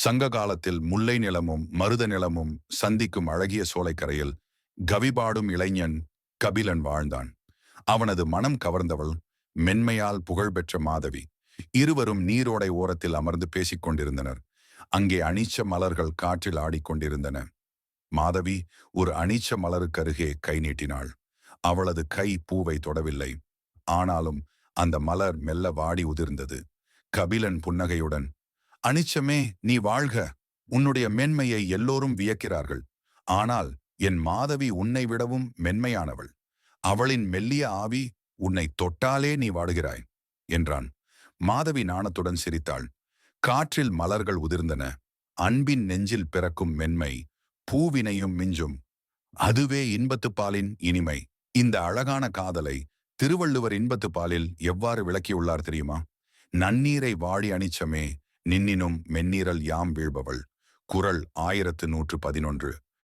சங்க காலத்தில் முல்லை நிலமும் மருத நிலமும் சந்திக்கும் அழகிய சோலைக்கரையில் கவிபாடும் இளைஞன் கபிலன் வாழ்ந்தான். அவனது மனம் கவர்ந்தவள் மென்மையால் புகழ்பெற்ற மாதவி. இருவரும் நீரோடை ஓரத்தில் அமர்ந்து பேசிக் கொண்டிருந்தனர். அங்கே அனிச்ச மலர்கள் காற்றில் ஆடிக்கொண்டிருந்தன. மாதவி ஒரு அனிச்ச மலருக்கருகே கை நீட்டினாள். அவளது கை பூவை தொடவில்லை. ஆனாலும் அந்த மலர் மெல்ல வாடி உதிர்ந்தது. கபிலன் புன்னகையுடன், அனிச்சமே, நீ வாழ்க. உன்னுடைய மென்மையை எல்லோரும் வியக்கிறார்கள். ஆனால் என் மாதவி உன்னை விடவும் மென்மையானவள். அவளின் மெல்லிய ஆவி உன்னை தொட்டாலே நீ வாடுகிறாய் என்றான். மாதவி நாணத்துடன் சிரித்தாள். காற்றில் மலர்கள் உதிர்ந்தன. அன்பின் நெஞ்சில் பிறக்கும் மென்மை பூவினையும் மிஞ்சும். அதுவே இன்பத்துப்பாலின் இனிமை. இந்த அழகான காதலை திருவள்ளுவர் இன்பத்துப்பாலில் எவ்வாறு விளக்கியுள்ளார் தெரியுமா? நன்னீரை வாழி அனிச்சமே, நின்னினும் மென்னீரல் யாம் வீழ்பவள். குறள் 1111.